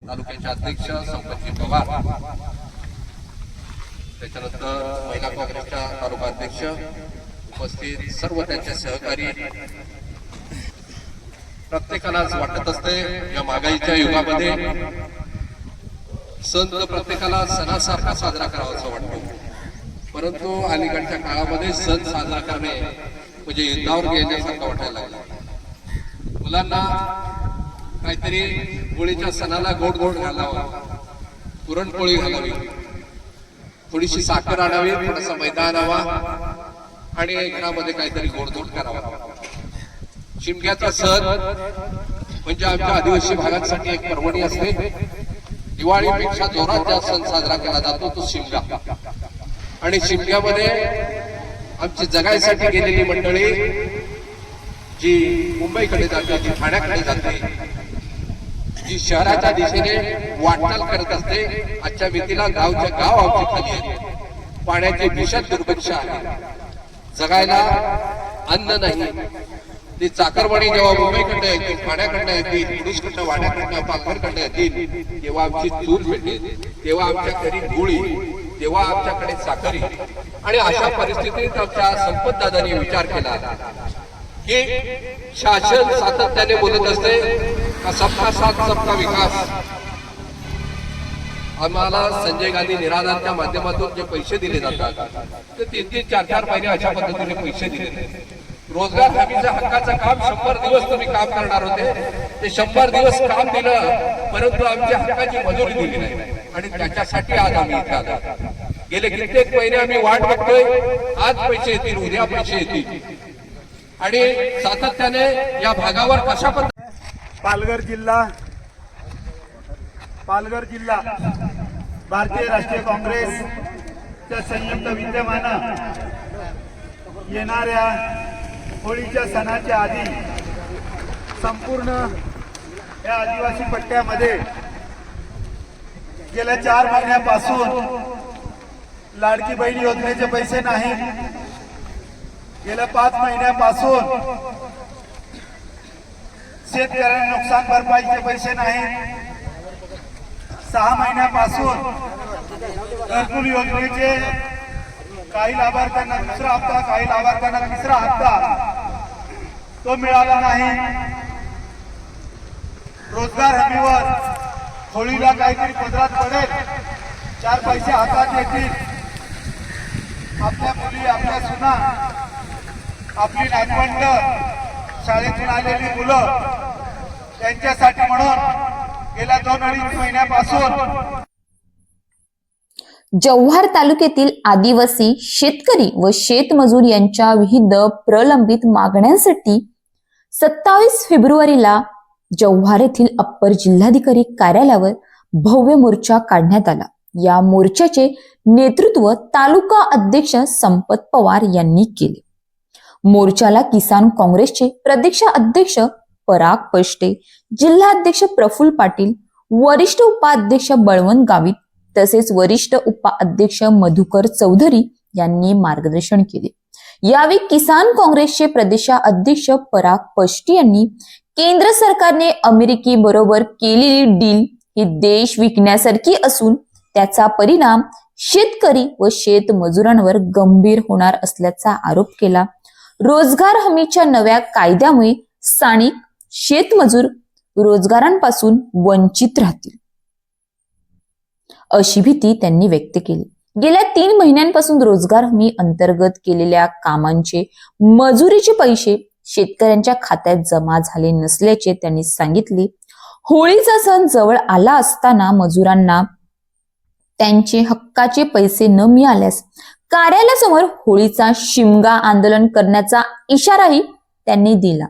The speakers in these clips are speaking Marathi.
तालुक्याचे अध्यक्ष संपतजी पवार, त्याच्यानंतर महिला काँग्रेसच्या तालुका अध्यक्ष, उपस्थित सर्व त्यांचे सहकारी, प्रत्येकाला वाटत असते या महागाईच्या युगामध्ये सण प्रत्येकाला सणासारखा साजरा करावासा वाटतो, परंतु अलीकडच्या काळामध्ये सण साजरा करणे म्हणजे युद्धावर गेल्यासारखं वाटायला लागलं. मुलांना काहीतरी होळीच्या सणाला गोड गोड घालावा, पुरणपोळी घालावी, थोडीशी साखर आणावी, थोडासा मैदा आणावा आणि घरामध्ये काहीतरी गोडधोड करावा. शिमग्याचा सण म्हणजे आमच्या आदिवासी भागासाठी एक पर्वणी असते. दिवाळीपेक्षा जोरात ज्या सण साजरा केला जातो तो शिमगा. आणि शिमग्यामध्ये आमची जगायसाठी गेलेली मंडळी जी मुंबईकडे जाते, जी ठाण्याकडे जाते, जी शहराच्या दिशेने वाटचाल करत असते, आजच्या भीतीला गावच्या गाव आमची खाली आहे. पाण्याची भीषण दुर्भिक्ष आहे, जगायला अन्न नाही. ती चाकरमानी जेव्हा मुंबईकडनं येतील, ठाण्याकडनं येतील, पुरुषकडनं, वाड्याकडनं, पालघरकडनं येतील, तेव्हा आमची चूल भेटेल, तेव्हा आमच्या घरी गुळी, तेव्हा आमच्याकडे साखरी. आणि अशा परिस्थितीत आमच्या संपत दादांनी विचार केला की शासन सातत्याने बोलत असते का सबका साथ सबका विकास. आम्हाला संजय गांधी निराधारच्या माध्यमातून जे पैसे दिले जातात ते 3-3, 4-4 महिने अशा पद्धतीने पैसे दिले. रोजगार हमीच्या हक्काचं काम 100 दिवस तुम्ही काम करणार होते, ते 100 दिवस काम दिलं, परंतु आमच्या हक्काची मजुरी दिली नाही. आणि त्याच्यासाठी आज आम्ही इथे आलो. गेले कित्येक महिने आम्ही वाट बघतोय, आज पैसे येतील, उद्या पैसे येतील. आणि सातत्याने या भागावर कशा पद्धतीने पालघर जिल्हा भारतीय राष्ट्रीय काँग्रेसच्या संयुक्त विद्यमानं येणाऱ्या होळीच्या सणाच्या आधी संपूर्ण या आदिवासी पट्ट्यामध्ये गेल्या 4 महिन्यापासून लाडकी बहीण योजनेचे पैसे नाही, गेल्या 5 महिन्यापासून शेतकऱ्यांना नुकसान भरपाईचे पैसे नाही, 6 महिन्यापासून घरकुल योजनेचे काही लाभार्थ्यांना दुसरा हप्ता, काही लाभार्थ्यांना तिसरा हप्ता तो मिळाला नाही. रोजगार हमीवर होळीला काहीतरी पदरात पडेल, 4 पैसे हातात येतील, आपल्या मुली, आपल्या सुना, आपली नातवंड, शाळेतून आलेली मुलं, त्यांच्यासाठी म्हणून गेल्या 2-2.5 महिन्यापासून जव्हार तालुक्यातील आदिवासी शेतकरी व शेतमजूर यांच्या विविध प्रलंबित मागण्यांसाठी 27 फेब्रुवारीला जव्हार येथील अप्पर जिल्हाधिकारी कार्यालयावर भव्य मोर्चा काढण्यात आला. या मोर्चाचे नेतृत्व तालुका अध्यक्ष संपत पवार यांनी केले. मोर्चाला किसान काँग्रेसचे प्रदेश अध्यक्ष पराग पष्टे, जिल्हाध्यक्ष प्रफुल्ल पाटील, वरिष्ठ उपाध्यक्ष बळवंत गावित तसेच वरिष्ठ उपाध्यक्ष मधुकर चौधरी यांनी मार्गदर्शन केले. यावेळी किसान काँग्रेसचे प्रदेशाध्यक्ष पराग पष्टे यांनी केंद्र सरकारने अमेरिकी बरोबर केलेली डील ही देश विकण्यासारखी असून त्याचा परिणाम शेतकरी व शेतमजुरांवर गंभीर होणार असल्याचा आरोप केला. रोजगार हमीच्या नव्या कायद्यामुळे स्थानिक शेतमजूर रोजगारांपासून वंचित राहतील अशी भीती त्यांनी व्यक्त केली. गेल्या 3 महिन्यांपासून रोजगार हमी अंतर्गत केलेल्या कामांचे मजुरीचे पैसे शेतकऱ्यांच्या खात्यात जमा झाले नसल्याचे त्यांनी सांगितले. होळीचा सण जवळ आला असताना मजुरांना त्यांचे हक्काचे पैसे न मिळाल्यास कार्यालयासमोर होळीचा शिमगा आंदोलन करण्याचा इशाराही त्यांनी दिला.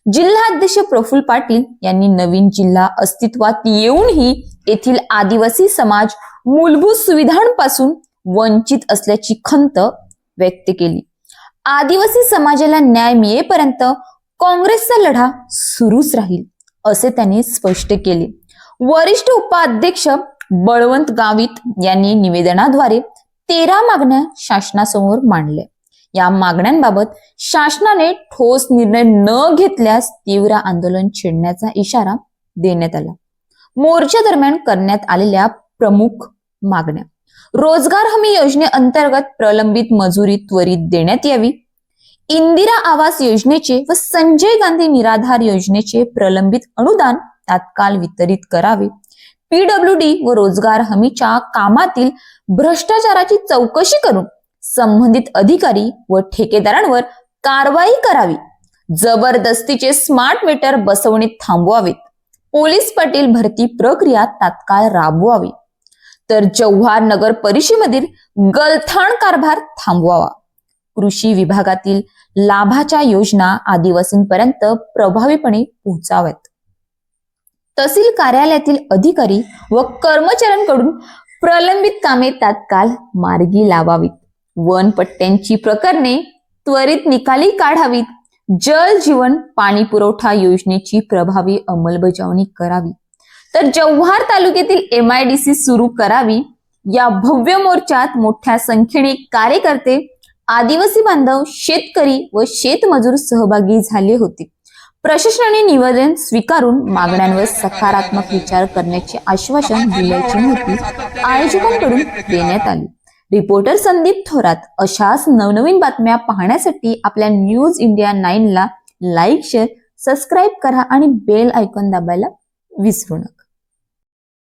जिल्हाध्यक्ष प्रफुल्ल पाटील यांनी नवीन जिल्हा अस्तित्वात येऊनही येथील आदिवासी समाज मूलभूत सुविधांपासून वंचित असल्याची खंत व्यक्त केली. आदिवासी समाजाला न्याय मिळेपर्यंत काँग्रेसचा लढा सुरूच राहील असे त्यांनी स्पष्ट केले. वरिष्ठ उपाध्यक्ष बळवंत गावित यांनी निवेदनाद्वारे 13 मागण्या शासनासमोर मांडल्या. या मागण्यांबाबत शासनाने ठोस निर्णय न घेतल्यास तीव्र आंदोलन छेडण्याचा इशारा देण्यात आला. मोर्चा दरम्यान करण्यात आलेल्या प्रमुख मागण्या: रोजगार हमी योजनेअंतर्गत प्रलंबित मजुरी त्वरित देण्यात यावी, इंदिरा आवास योजनेचे व संजय गांधी निराधार योजनेचे प्रलंबित अनुदान तात्काळ वितरित करावे, PWD व रोजगार हमीच्या कामातील भ्रष्टाचाराची चौकशी करून संबंधित अधिकारी व ठेकेदारांवर कारवाई करावी, जबरदस्तीचे स्मार्ट मीटर बसवणे थांबवावेत, पोलीस पाटील भरती प्रक्रिया तात्काळ राबवावी, तर जव्हार नगर परिषदेमधील गलथान कारभार थांबवावा, कृषी विभागातील लाभाच्या योजना आदिवासींपर्यंत प्रभावीपणे पोहोचाव्यात, तहसील कार्यालयातील अधिकारी व कर्मचाऱ्यांकडून प्रलंबित कामे तात्काळ मार्गी लावावीत, वन पट्ट्यांची प्रकरणे त्वरित निकाली काढावीत, जल जीवन पाणी पुरवठा योजनेची प्रभावी अंमलबजावणी करावी, तर जव्हार तालुक्यातील MIDC सुरू करावी. या भव्य मोर्चात मोठ्या संख्येने कार्यकर्ते, आदिवासी बांधव, शेतकरी व शेतमजूर सहभागी झाले होते. प्रशासनाने निवेदन स्वीकारून मागण्यांवर सकारात्मक विचार करण्याचे आश्वासन दिल्याची माहिती आयोजकांकडून देण्यात आली. रिपोर्टर संदीप थोरात. अशाच नवनवीन बातम्या पाहण्यासाठी आपल्या न्यूज इंडिया 9 ला लाईक, शेअर, सबस्क्राईब करा आणि बेल आयकॉन दाबायला विसरू नका.